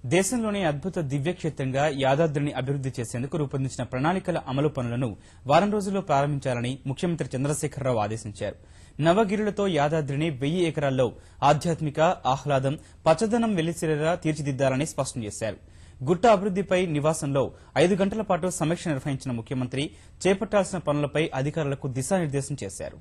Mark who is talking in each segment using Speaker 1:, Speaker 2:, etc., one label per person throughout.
Speaker 1: దేశంలోనే అద్భుత దివ్యక్షేత్రంగా యాదాద్రిని అభివృద్ది చేసేందుకు రూపొందించిన ప్రణాళికల అమలు పనులను వారం రోజుల్లో ప్రారంభించాలని ముఖ్యమంత్రి చంద్రశేఖరరావు ఆదేశించారు. నవగిరులతో యాదాద్రిని 1000 ఎకరాల్లో ఆధ్యాత్మిక ఆహ్లాదం పచ్చదనం వెల్లిసేలా తీర్చిదిద్దాలని స్పష్టం చేశారు. గుట్ట అభివృద్దిపై నివాసంలో 5 గంటల పాటు సమీక్ష నిర్వహించిన ముఖ్యమంత్రి చేపట్టాల్సిన పనులపై అధికారులకు దిశానిర్దేశం చేశారు.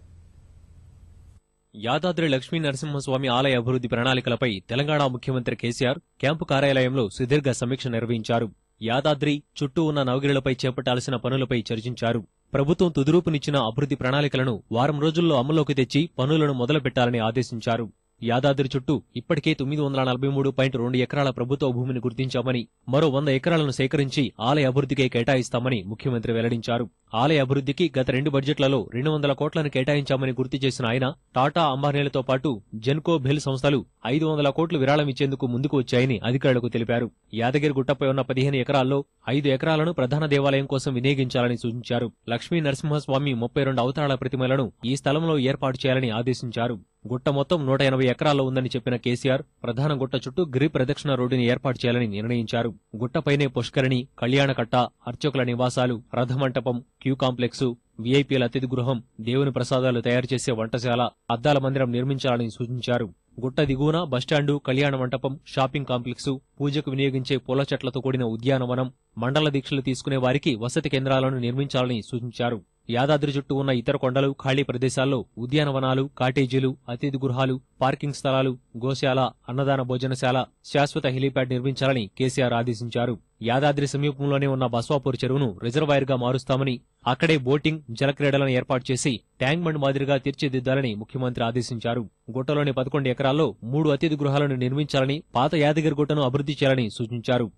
Speaker 2: యాదాద్రి లక్ష్మీ నరసింహస్వామి ఆలయ అభివృద్ది ప్రణాళికలపై తెలంగాణ ముఖ్యమంత్రి కేసీఆర్ క్యాంపు కార్యాలయంలో సుదీర్ఘ సమీక్ష నిర్వహించారు. యాదాద్రి చుట్టూ ఉన్న నవగిరులపై చేపట్టాల్సిన పనులపై చర్చించారు. ప్రభుత్వం తుదిరూపునిచ్చిన అభివృద్ది ప్రణాళికలను వారం రోజుల్లో అమల్లోకి తెచ్చి పనులను మొదలుపెట్టాలని ఆదేశించారు. యాదాద్రి చుట్టూ ఇప్పటికే 943.2 ఎకరాల ప్రభుత్వ భూమిని గుర్తించామని, మరో 100 ఎకరాలను సేకరించి ఆలయ అభివృద్దికే కేటాయిస్తామని ముఖ్యమంత్రి వెల్లడించారు. ఆలయ అభివృద్దికి గత 2 బడ్జెట్లలో 200 కోట్లను కేటాయించామని గుర్తు చేసిన ఆయన, టాటా అంబానీలతో పాటు జెన్కో బెల్ సంస్థలు 500 కోట్లు విరాళం ఇచ్చేందుకు ముందుకు వచ్చాయని అధికారులకు తెలిపారు. యాదగిరి గుట్టపై ఉన్న 15 ఎకరాల్లో 5 ఎకరాలను ప్రధాన దేవాలయం కోసం వినియోగించాలని సూచించారు. లక్ష్మీ నరసింహస్వామి 32 అవతారాల ప్రతిమలను ఈ స్థలంలో ఏర్పాటు చేయాలని ఆదేశించారు. గుట్ట మొత్తం 180 ఎకరాల్లో ఉందని చెప్పిన కేసీఆర్, ప్రధాన గుట్ట చుట్టూ గిరి ప్రదక్షిణ రోడ్డుని ఏర్పాటు చేయాలని నిర్ణయించారు. గుట్టపైనే పుష్కరిణి, కళ్యాణకట్ట, అర్చకుల నివాసాలు, రథమంటపం, క్యూ కాంప్లెక్సు, వీఐపీల అతిథి గృహం, దేవుని ప్రసాదాలు తయారు చేసే వంటశాల, అద్దాల మందిరం నిర్మించాలని సూచించారు. గుట్ట దిగువన బస్టాండు, కళ్యాణ మంటపం, షాపింగ్ కాంప్లెక్సు, పూజకు వినియోగించే పూల చెట్లతో కూడిన ఉద్యానవనం, మండల దీక్షలు తీసుకునే వారికి వసతి కేంద్రాలను నిర్మించాలని సూచించారు. యాదాద్రి చుట్టూ ఉన్న ఇతర కొండలు, ఖాళీ ప్రదేశాల్లో ఉద్యానవనాలు, కాటేజీలు, అతిథి గృహాలు, పార్కింగ్ స్థలాలు, గోశాల, అన్నదాన భోజనశాల, శాశ్వత హెలీప్యాడ్ నిర్మించాలని కేసీఆర్ ఆదేశించారు. యాదాద్రి సమీపంలోనే ఉన్న బస్వాపూర్ చెరువును రిజర్వాయర్ గా మారుస్తామని, అక్కడే బోటింగ్, జలక్రీడలను ఏర్పాటు చేసి ట్యాంక్ బండ్ మాదిరిగా తీర్చిదిద్దాలని ముఖ్యమంత్రి ఆదేశించారు. గుట్టలోని 11 ఎకరాల్లో 3 అతిథి గృహాలను నిర్మించాలని, పాత యాదగిరి గుట్టను అభివృద్ది చేయాలని సూచించారు.